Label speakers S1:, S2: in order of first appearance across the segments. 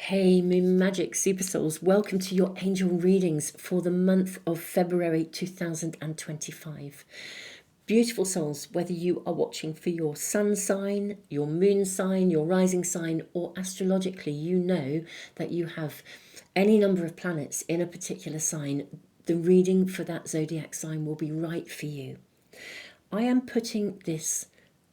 S1: Hey, Moon Magic Super Souls, welcome to your angel readings for the month of February 2025. Beautiful souls, whether you are watching for your sun sign, your moon sign, your rising sign, or astrologically, you know that you have any number of planets in a particular sign, the reading for that zodiac sign will be right for you. I am putting this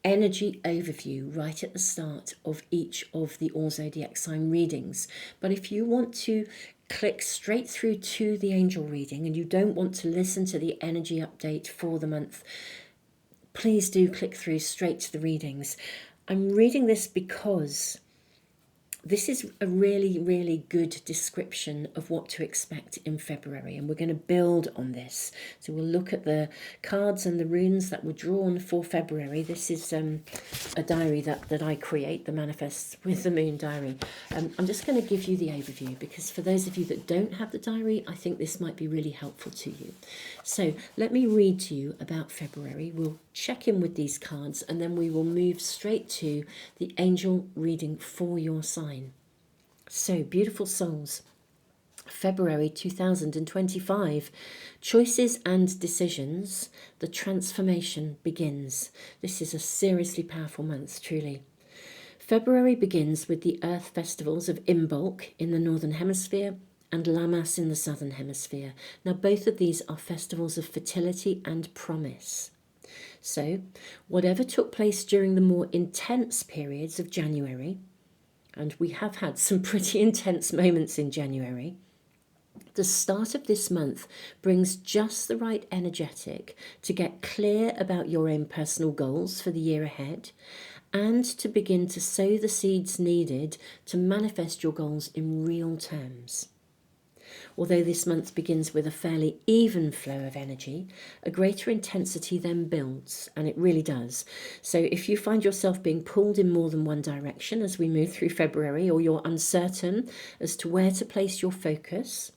S1: energy overview right at the start of each of the all zodiac sign readings. But if you want to click straight through to the angel reading and you don't want to listen to the energy update for the month, please do click through straight to the readings. I'm reading this because this is a really, really good description of what to expect in February, and we're going to build on this. So we'll look at the cards and the runes that were drawn for February. This is a diary that I create, the Manifests with the Moon diary. I'm just going to give you the overview because for those of you that don't have the diary, I think this might be really helpful to you. So let me read to you about February. We'll check in with these cards and then we will move straight to the angel reading for your sign. So, beautiful souls, February 2025, choices and decisions, the transformation begins. This is a seriously powerful month, truly. February begins with the Earth festivals of Imbolc in the Northern Hemisphere and Lammas in the Southern Hemisphere. Now, both of these are festivals of fertility and promise. So, whatever took place during the more intense periods of January, and we have had some pretty intense moments in January, the start of this month brings just the right energetic to get clear about your own personal goals for the year ahead and to begin to sow the seeds needed to manifest your goals in real terms. Although this month begins with a fairly even flow of energy, a greater intensity then builds, and it really does. So if you find yourself being pulled in more than one direction as we move through February, or you're uncertain as to where to place your focus,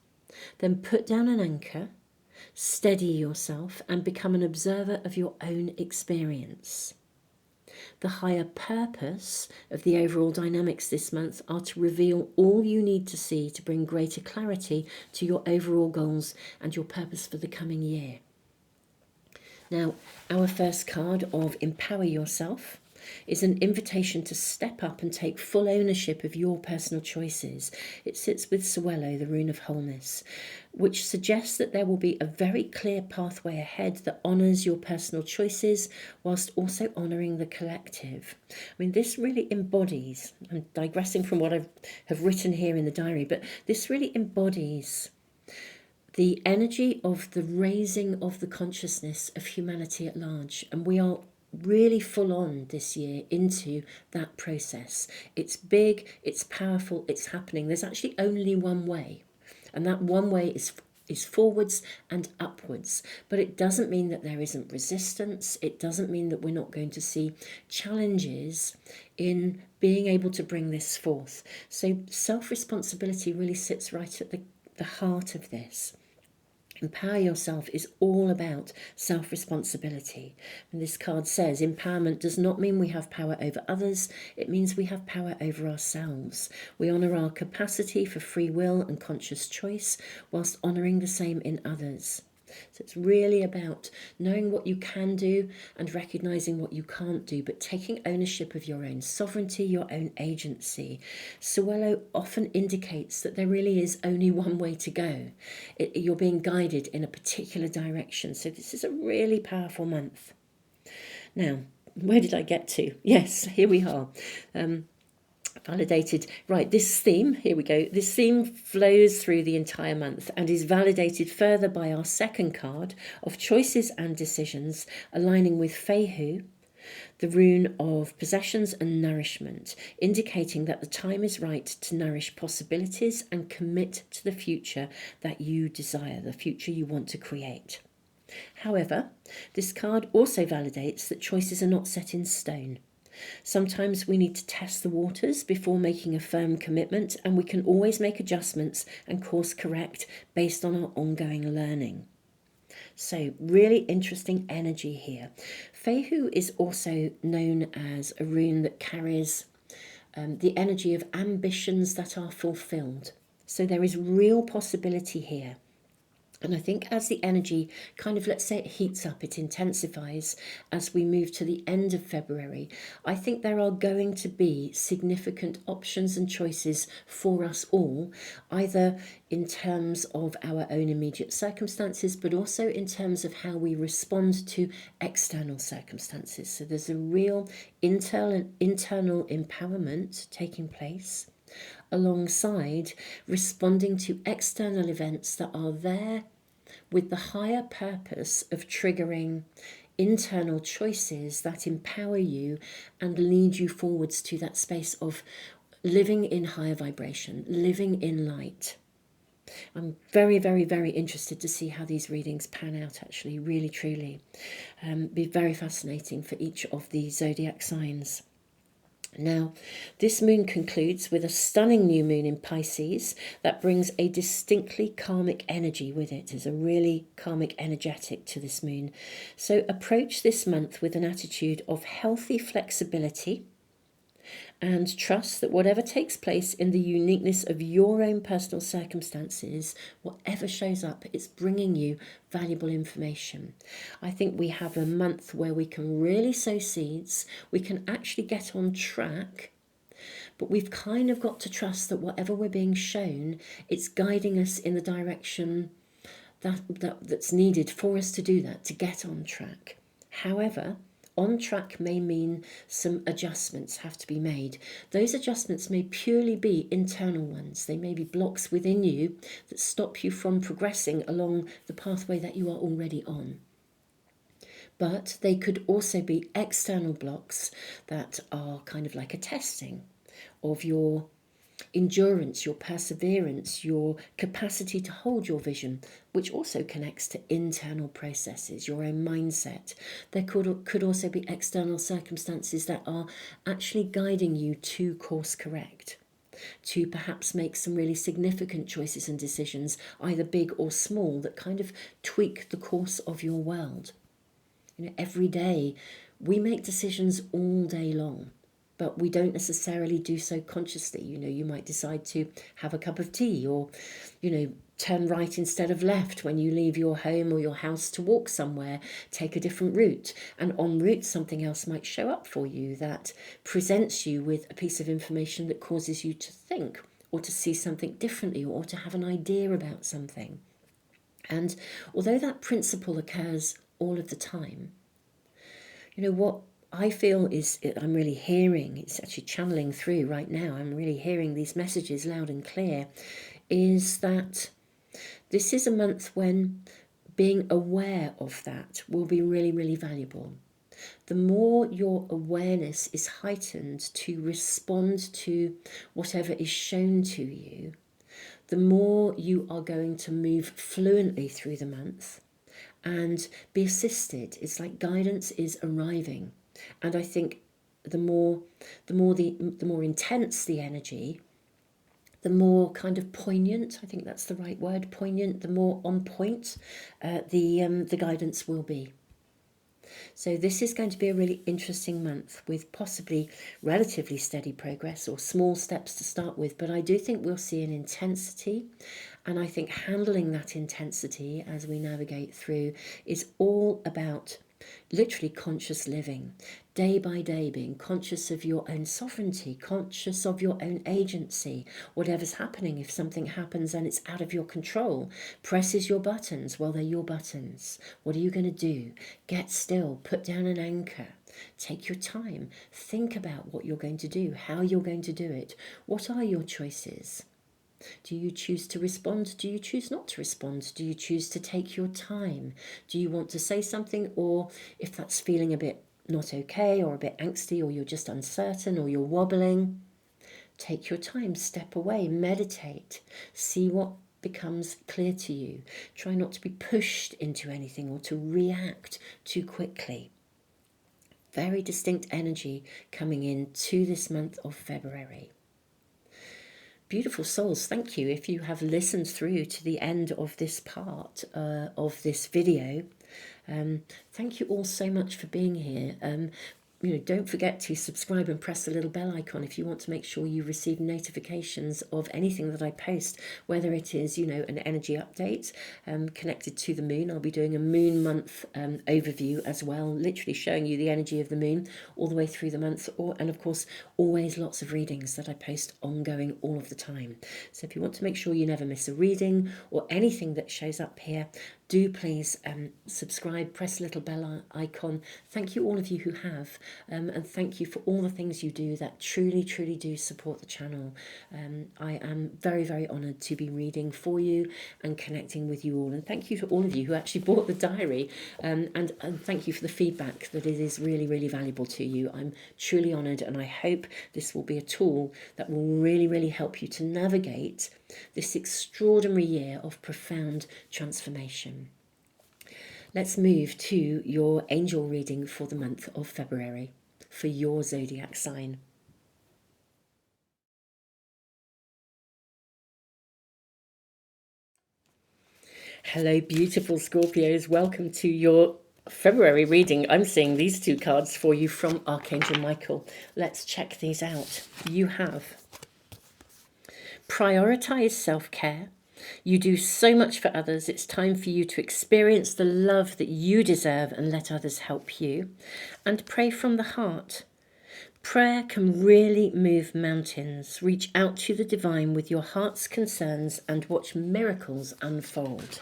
S1: then put down an anchor, steady yourself, and become an observer of your own experience. The higher purpose of the overall dynamics this month are to reveal all you need to see to bring greater clarity to your overall goals and your purpose for the coming year. Now, our first card of Empower Yourself is an invitation to step up and take full ownership of your personal choices. It sits with Suelo, the rune of wholeness, which suggests that there will be a very clear pathway ahead that honours your personal choices whilst also honouring the collective. I mean, this really embodies, I'm digressing from what I have written here in the diary, but this really embodies the energy of the raising of the consciousness of humanity at large. And we are really full on this year into that process. It's big, it's powerful, it's happening. There's actually only one way, and that one way is forwards and upwards. But it doesn't mean that there isn't resistance. It doesn't mean that we're not going to see challenges in being able to bring this forth. So self-responsibility really sits right at the heart of this. Empower Yourself is all about self-responsibility. And this card says empowerment does not mean we have power over others. It means we have power over ourselves. We honour our capacity for free will and conscious choice whilst honouring the same in others. So it's really about knowing what you can do and recognising what you can't do, but taking ownership of your own sovereignty, your own agency. Suelo often indicates that there really is only one way to go. You're being guided in a particular direction. So this is a really powerful month. Now, where did I get to? Yes, here we are. Validated. Right, this theme, here we go. This theme flows through the entire month and is validated further by our second card of choices and decisions, aligning with Fehu, the rune of possessions and nourishment, indicating that the time is right to nourish possibilities and commit to the future that you desire, the future you want to create. However, this card also validates that choices are not set in stone. Sometimes we need to test the waters before making a firm commitment, and we can always make adjustments and course correct based on our ongoing learning. So really interesting energy here. Fehu is also known as a rune that carries the energy of ambitions that are fulfilled. So there is real possibility here. And I think as the energy kind of, let's say, it heats up, it intensifies as we move to the end of February, I think there are going to be significant options and choices for us all, either in terms of our own immediate circumstances, but also in terms of how we respond to external circumstances. So there's a real internal empowerment taking place, alongside responding to external events that are there with the higher purpose of triggering internal choices that empower you and lead you forwards to that space of living in higher vibration, living in light. I'm very, very, very interested to see how these readings pan out, actually, really, truly. Be very fascinating for each of the zodiac signs. Now, this moon concludes with a stunning new moon in Pisces that brings a distinctly karmic energy with it. There's a really karmic energetic to this moon. So approach this month with an attitude of healthy flexibility and trust that whatever takes place in the uniqueness of your own personal circumstances, whatever shows up, it's bringing you valuable information. I think we have a month where we can really sow seeds, we can actually get on track, but we've kind of got to trust that whatever we're being shown, it's guiding us in the direction that's needed for us to do that, to get on track. However, on track may mean some adjustments have to be made. Those adjustments may purely be internal ones. They may be blocks within you that stop you from progressing along the pathway that you are already on. But they could also be external blocks that are kind of like a testing of your endurance, your perseverance, your capacity to hold your vision, which also connects to internal processes, your own mindset. There could also be external circumstances that are actually guiding you to course correct, to perhaps make some really significant choices and decisions, either big or small, that kind of tweak the course of your world. Every day we make decisions all day long, but we don't necessarily do so consciously. You might decide to have a cup of tea, or, turn right instead of left when you leave your home or your house to walk somewhere, take a different route. And en route, something else might show up for you that presents you with a piece of information that causes you to think, or to see something differently, or to have an idea about something. And although that principle occurs all of the time, what I feel is, I'm really hearing, it's actually channeling through right now, I'm really hearing these messages loud and clear, is that this is a month when being aware of that will be really, really valuable. The more your awareness is heightened to respond to whatever is shown to you, the more you are going to move fluently through the month and be assisted. It's like guidance is arriving. And I think the more intense the energy, the more kind of poignant, I think that's the right word, poignant, the more on point the guidance will be. So this is going to be a really interesting month with possibly relatively steady progress or small steps to start with. But I do think we'll see an intensity. And I think handling that intensity as we navigate through is all about literally conscious living, day by day, being conscious of your own sovereignty, conscious of your own agency. Whatever's happening, if something happens and it's out of your control, presses your buttons, well, they're your buttons. What are you going to do? Get still, put down an anchor. Take your time, think about what you're going to do, how you're going to do it. What are your choices? Do you choose to respond? Do you choose not to respond? Do you choose to take your time? Do you want to say something? Or if that's feeling a bit not okay, or a bit angsty, or you're just uncertain, or you're wobbling, take your time, step away, meditate, see what becomes clear to you. Try not to be pushed into anything or to react too quickly. Very distinct energy coming in to this month of February. Beautiful souls, thank you if you have listened through to the end of this part of this video. Thank you all so much for being here. don't forget to subscribe and press the little bell icon if you want to make sure you receive notifications of anything that I post, whether it is, an energy update connected to the moon. I'll be doing a moon month overview as well, literally showing you the energy of the moon all the way through the month, and of course, always lots of readings that I post ongoing all of the time. So if you want to make sure you never miss a reading or anything that shows up here, do please subscribe, press the little bell icon. Thank you all of you who have, and thank you for all the things you do that truly, truly do support the channel. I am very, very honoured to be reading for you and connecting with you all. And thank you to all of you who actually bought the diary, and thank you for the feedback that it is really, really valuable to you. I'm truly honoured, and I hope this will be a tool that will really, really help you to navigate this extraordinary year of profound transformation. Let's move to your angel reading for the month of February for your zodiac sign. Hello, beautiful Scorpios. Welcome to your February reading. I'm seeing these two cards for you from Archangel Michael. Let's check these out. You have prioritize self-care. You do so much for others. It's time for you to experience the love that you deserve and let others help you. And pray from the heart. Prayer can really move mountains. Reach out to the divine with your heart's concerns and watch miracles unfold.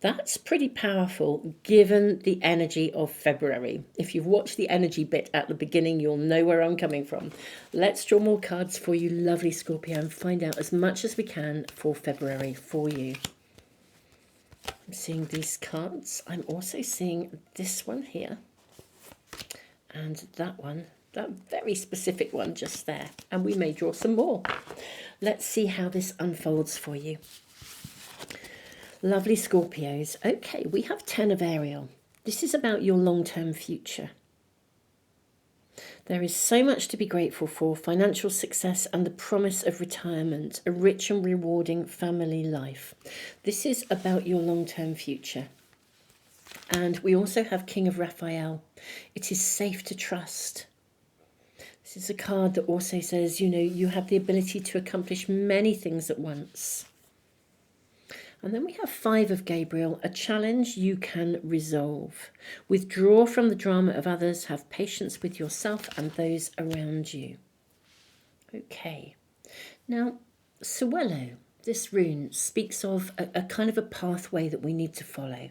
S1: That's pretty powerful given the energy of February. If you've watched the energy bit at the beginning, you'll know where I'm coming from. Let's draw more cards for you, lovely Scorpio, and find out as much as we can for February for you. I'm seeing these cards. I'm also seeing this one here and that one, that very specific one just there. And we may draw some more. Let's see how this unfolds for you. Lovely Scorpios. Okay, we have 10 of Ariel. This is about your long-term future. There is so much to be grateful for: financial success and the promise of retirement, a rich and rewarding family life. This is about your long-term future. And we also have King of Raphael. It is safe to trust. This is a card that also says, you have the ability to accomplish many things at once. And then we have 5 of Gabriel, a challenge you can resolve. Withdraw from the drama of others, have patience with yourself and those around you. Okay, now Suelo, this rune, speaks of a kind of a pathway that we need to follow.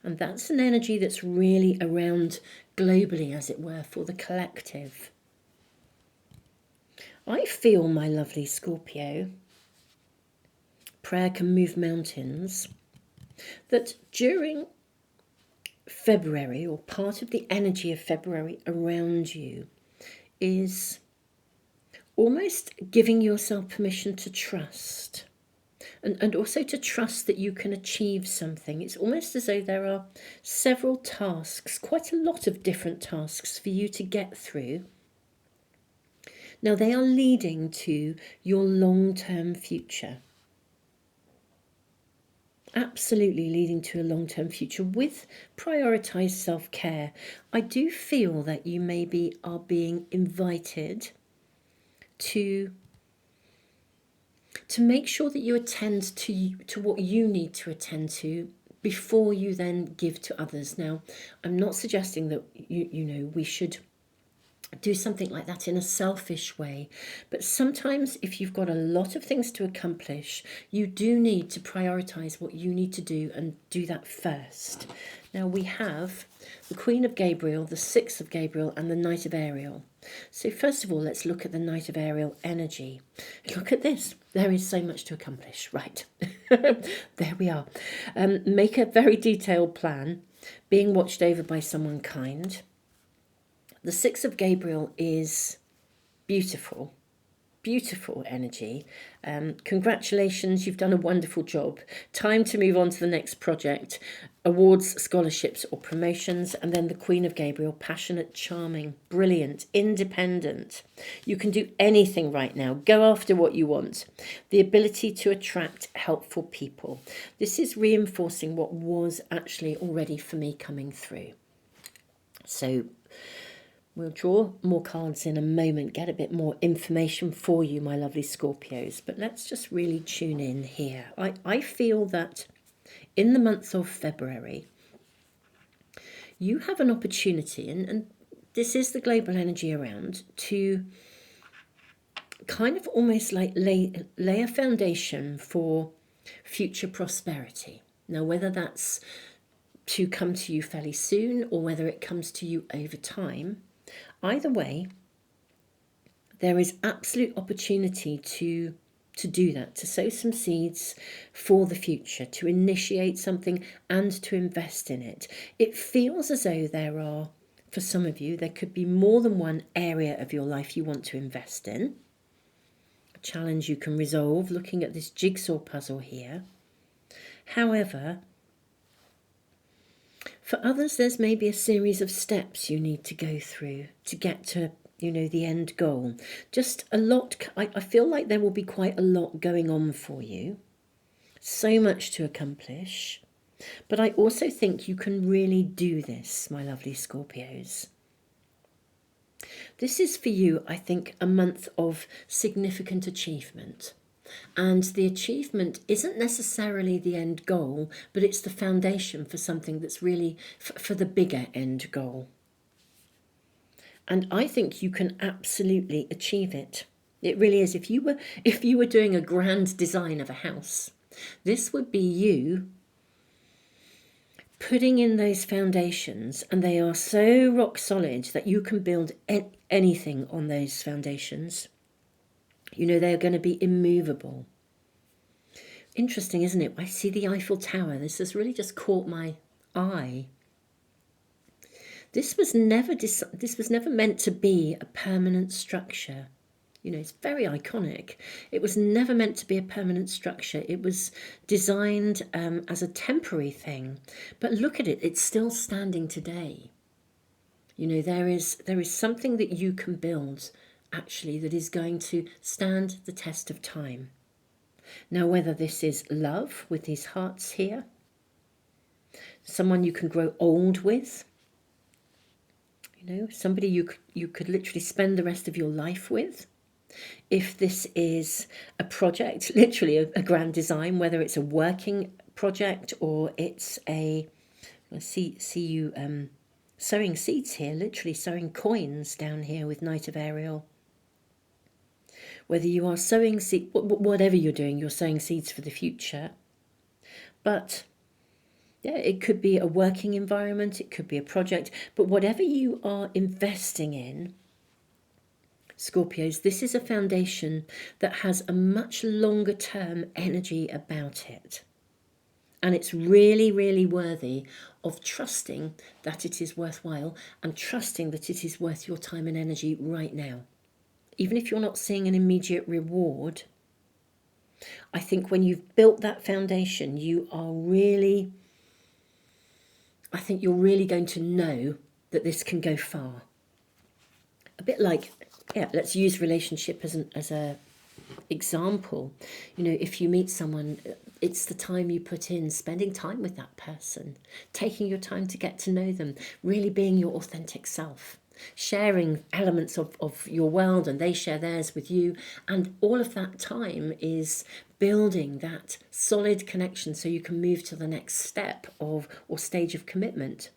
S1: And that's an energy that's really around globally, as it were, for the collective. I feel, my lovely Scorpio, prayer can move mountains, that during February, or part of the energy of February around you, is almost giving yourself permission to trust, and also to trust that you can achieve something. It's almost as though there are several tasks, quite a lot of different tasks for you to get through. Now they are leading to your long-term future. Absolutely leading to a long-term future with prioritized self-care. I do feel that you maybe are being invited to make sure that you attend to what you need to attend to before you then give to others. Now, I'm not suggesting that we should do something like that in a selfish way, but sometimes if you've got a lot of things to accomplish, you do need to prioritize what you need to do and do that first. Now we have the Queen of Gabriel, the 6 of Gabriel, and the Knight of Ariel. So first of all, let's look at the Knight of Ariel energy. Look at this. There is so much to accomplish. Right. There we are. Make a very detailed plan, being watched over by someone kind. The 6 of Gabriel is beautiful, beautiful energy. Congratulations, you've done a wonderful job. Time to move on to the next project, awards, scholarships or promotions. And then the Queen of Gabriel, passionate, charming, brilliant, independent. You can do anything right now. Go after what you want. The ability to attract helpful people. This is reinforcing what was actually already for me coming through. So we'll draw more cards in a moment, get a bit more information for you, my lovely Scorpios. But let's just really tune in here. I feel that in the month of February, you have an opportunity, and this is the global energy around, to kind of almost like lay a foundation for future prosperity. Now, whether that's to come to you fairly soon or whether it comes to you over time, either way, there is absolute opportunity to do that, to sow some seeds for the future, to initiate something and to invest in it. It feels as though there are, for some of you, there could be more than one area of your life you want to invest in. A challenge you can resolve looking at this jigsaw puzzle here. However, for others, there's maybe a series of steps you need to go through to get to, the end goal. Just a lot. I feel like there will be quite a lot going on for you. So much to accomplish. But I also think you can really do this, my lovely Scorpios. This is for you, I think, a month of significant achievement. And the achievement isn't necessarily the end goal, but it's the foundation for something that's really for the bigger end goal. And I think you can absolutely achieve it. It really is. If you were doing a grand design of a house, this would be you putting in those foundations, and they are so rock solid that you can build anything on those foundations. They're going to be immovable. Interesting, isn't it? I see the Eiffel Tower. This has really just caught my eye. This was never meant to be a permanent structure. It's very iconic. It was never meant to be a permanent structure. It was designed as a temporary thing. But look at it, it's still standing today. There is something that you can build, actually, that is going to stand the test of time. Now, whether this is love with these hearts here, someone you can grow old with, somebody you could literally spend the rest of your life with. If this is a project, literally a grand design, whether it's a working project or it's I see you sowing seeds here, literally sowing coins down here with Knight of Ariel. Whether you are sowing seeds, whatever you're doing, you're sowing seeds for the future. But yeah, it could be a working environment, it could be a project, but whatever you are investing in, Scorpios, this is a foundation that has a much longer term energy about it. And it's really, really worthy of trusting that it is worthwhile and trusting that it is worth your time and energy right now. Even if you're not seeing an immediate reward, I think when you've built that foundation, I think you're really going to know that this can go far. A bit like, let's use relationship as a example. If you meet someone, it's the time you put in spending time with that person, taking your time to get to know them, really being your authentic self, sharing elements of your world and they share theirs with you, and all of that time is building that solid connection so you can move to the next step or stage of commitment.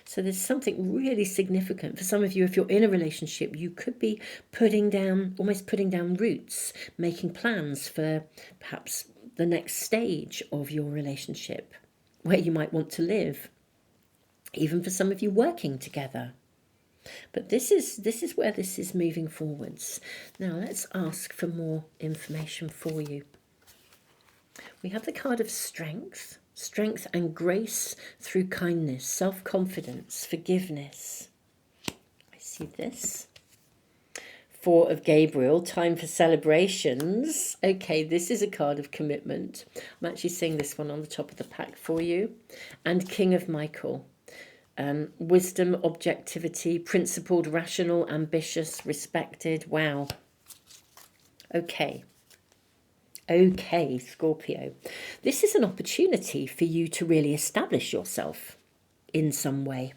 S1: So there's something really significant. For some of you, if you're in a relationship, you could be almost putting down roots, making plans for perhaps the next stage of your relationship, where you might want to live. Even for some of you, working together. But this is where this is moving forwards. Now let's ask for more information for you. We have the card of strength. Strength and grace through kindness, self-confidence, forgiveness. I see this. Four of Gabriel, time for celebrations. Okay, this is a card of commitment. I'm actually seeing this one on the top of the pack for you. And King of Michael. Wisdom, objectivity, principled, rational, ambitious, respected. Wow. Okay, Scorpio. This is an opportunity for you to really establish yourself in some way.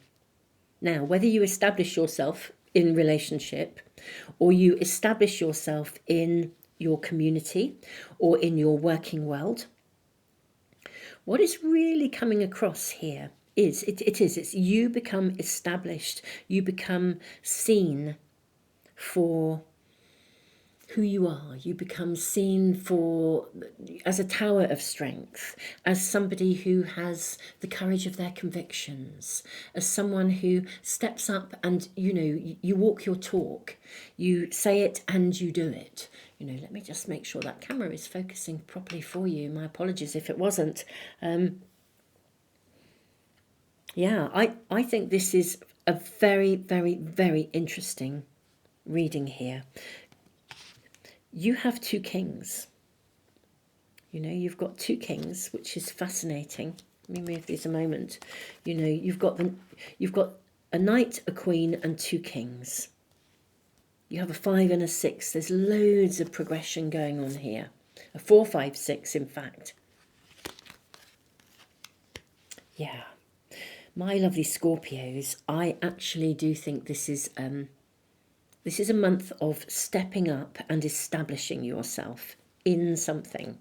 S1: Now, whether you establish yourself in relationship or you establish yourself in your community or in your working world, what is really coming across here is it's you become established, you become seen for who you are. You become seen for as a tower of strength, as somebody who has the courage of their convictions, as someone who steps up and, you walk your talk, you say it and you do it. Let me just make sure that camera is focusing properly for you. My apologies if it wasn't. I think this is a very, very, very interesting reading here. You have two kings. You've got two kings, which is fascinating. Let me move these a moment. You've got a knight, a queen, and two kings. You have a 5 and a 6. There's loads of progression going on here. A 4, 5, 6, in fact. Yeah. My lovely Scorpios, I actually do think this is a month of stepping up and establishing yourself in something.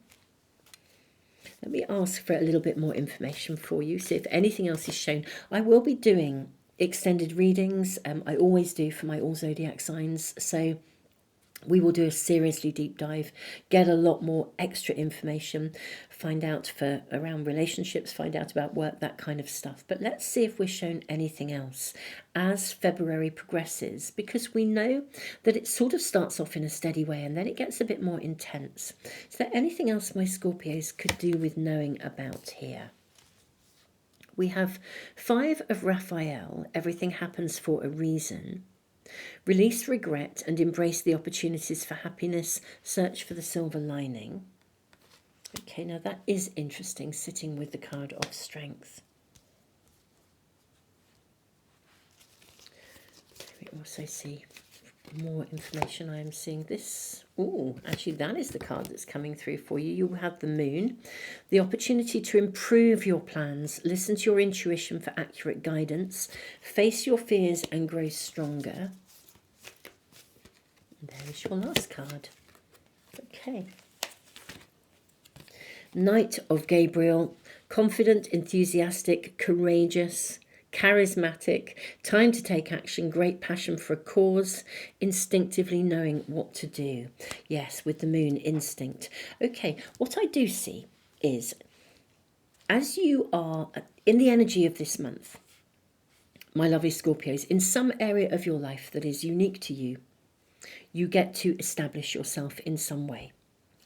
S1: Let me ask for a little bit more information for you, see if anything else is shown. I will be doing extended readings. I always do for my all zodiac signs. So we will do a seriously deep dive, get a lot more extra information, find out around relationships, find out about work, that kind of stuff. But let's see if we're shown anything else as February progresses, because we know that it sort of starts off in a steady way and then it gets a bit more intense. Is there anything else my Scorpios could do with knowing about here? We have 5 of Raphael, everything happens for a reason. Release regret and embrace the opportunities for happiness. Search for the silver lining. Okay, now that is interesting, sitting with the card of strength. We also see more information. I am seeing this. Oh, actually that is the card that's coming through for you. You have the moon. The opportunity to improve your plans. Listen to your intuition for accurate guidance. Face your fears and grow stronger. And there is your last card. Okay. Knight of Gabriel. Confident, enthusiastic, courageous, charismatic, time to take action, great passion for a cause, instinctively knowing what to do. Yes, with the moon, instinct. Okay, what I do see is, as you are in the energy of this month, my lovely Scorpios, in some area of your life that is unique to you, you get to establish yourself in some way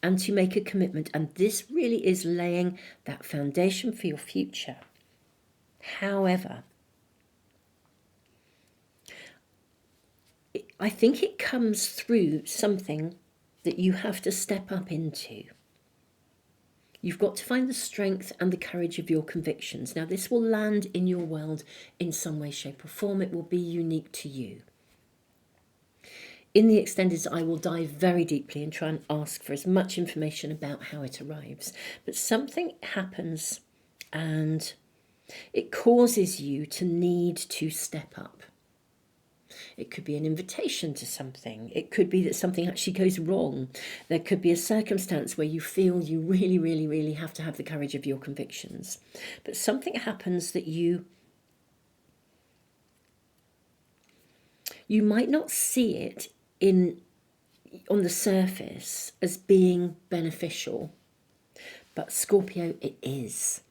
S1: and to make a commitment. And this really is laying that foundation for your future. However, I think it comes through something that you have to step up into. You've got to find the strength and the courage of your convictions. Now, this will land in your world in some way, shape or form. It will be unique to you. In the extended, I will dive very deeply and try and ask for as much information about how it arrives. But something happens and it causes you to need to step up. It could be an invitation to something. It could be that something actually goes wrong. There could be a circumstance where you feel you really, really, really have to have the courage of your convictions. But something happens that you might not see it on the surface as being beneficial. But Scorpio, it is.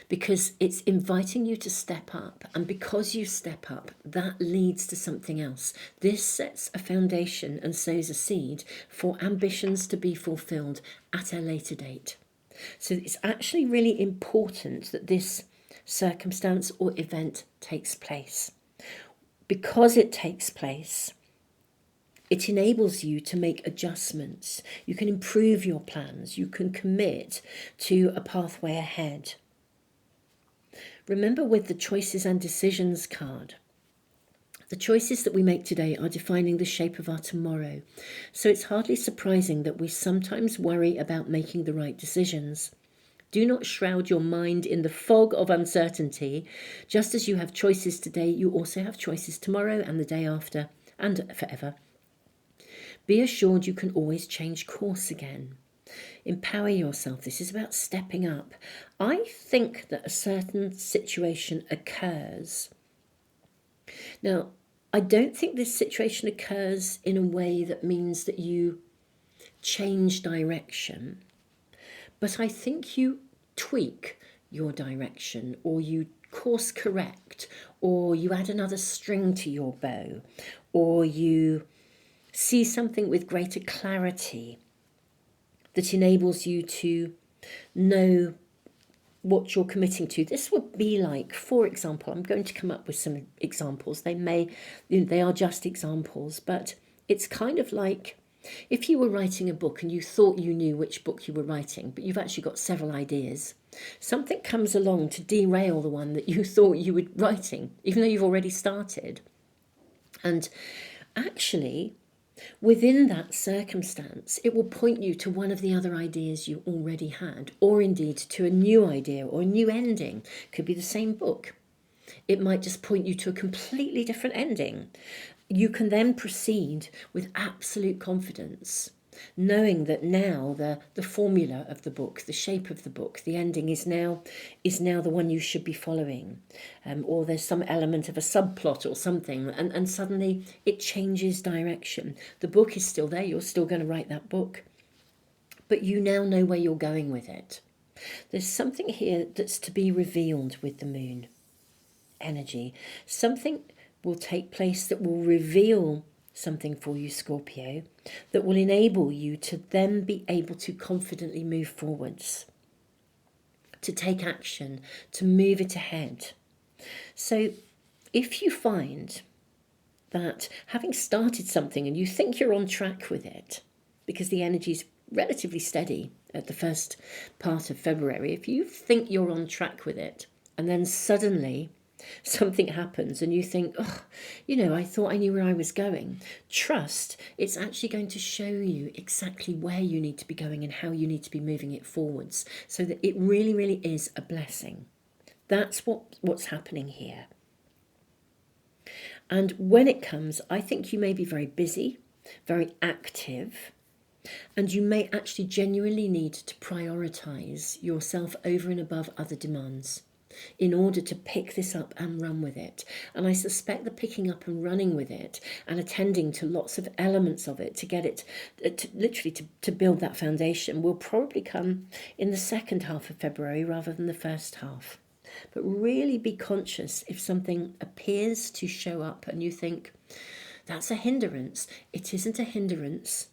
S1: Because it's inviting you to step up, and because you step up, that leads to something else. This sets a foundation and sows a seed for ambitions to be fulfilled at a later date. So it's actually really important that this circumstance or event takes place. Because it takes place, it enables you to make adjustments. You can improve your plans. You can commit to a pathway ahead. Remember, with the choices and decisions card, the choices that we make today are defining the shape of our tomorrow. So it's hardly surprising that we sometimes worry about making the right decisions. Do not shroud your mind in the fog of uncertainty. Just as you have choices today, you also have choices tomorrow and the day after and forever. Be assured you can always change course again. Empower yourself. This is about stepping up. I think that a certain situation occurs. Now, I don't think this situation occurs in a way that means that you change direction, but I think you tweak your direction, or you course correct, or you add another string to your bow, or you see something with greater clarity that enables you to know what you're committing to. This would be like, for example, I'm going to come up with some examples. They are just examples, but it's kind of like if you were writing a book and you thought you knew which book you were writing, but you've actually got several ideas. Something comes along to derail the one that you thought you were writing, even though you've already started. And actually, within that circumstance, it will point you to one of the other ideas you already had, or indeed to a new idea or a new ending. Could be the same book. It might just point you to a completely different ending. You can then proceed with absolute confidence, knowing that now the formula of the book, the shape of the book, the ending is now the one you should be following, or there's some element of a subplot or something, and suddenly it changes direction. The book is still there, you're still going to write that book, but you now know where you're going with it. There's something here that's to be revealed with the moon energy. Something will take place that will reveal something for you, Scorpio, that will enable you to then be able to confidently move forwards, to take action, to move it ahead. So if you find that having started something and you think you're on track with it, because the energy is relatively steady at the first part of February, if you think you're on track with it and then suddenly something happens and you think, oh, I thought I knew where I was going. Trust, it's actually going to show you exactly where you need to be going and how you need to be moving it forwards, so that it really, really is a blessing. That's what's happening here. And when it comes, I think you may be very busy, very active, and you may actually genuinely need to prioritize yourself over and above other demands in order to pick this up and run with it. And I suspect the picking up and running with it and attending to lots of elements of it to get it to build that foundation will probably come in the second half of February rather than the first half. But really be conscious if something appears to show up and you think that's a hindrance. It isn't a hindrance.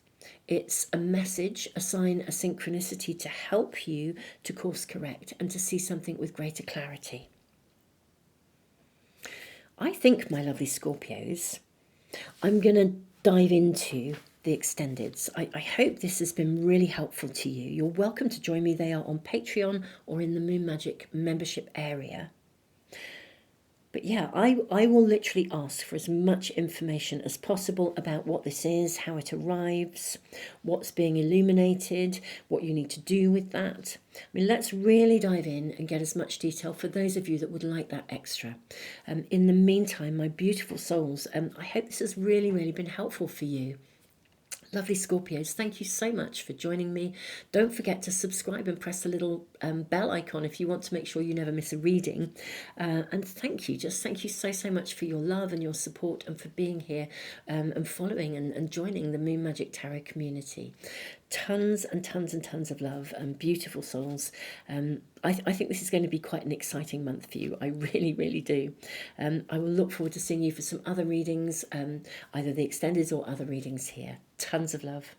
S1: It's a message, a sign, a synchronicity to help you to course correct and to see something with greater clarity. I think, my lovely Scorpios, I'm going to dive into the extendeds. I hope this has been really helpful to you. You're welcome to join me. They are on Patreon or in the Moon Magic membership area. But yeah, I will literally ask for as much information as possible about what this is, how it arrives, what's being illuminated, what you need to do with that. I mean, let's really dive in and get as much detail for those of you that would like that extra. In the meantime, my beautiful souls, I hope this has really, really been helpful for you. Lovely Scorpios, thank you so much for joining me. Don't forget to subscribe and press the little bell icon if you want to make sure you never miss a reading. And thank you, just thank you so, so much for your love and your support and for being here and following and joining the Moon Magic Tarot community. Tons and tons and tons of love and beautiful souls. I think this is going to be quite an exciting month for you. I really, really do. I will look forward to seeing you for some other readings, either the extended or other readings here. Tons of love.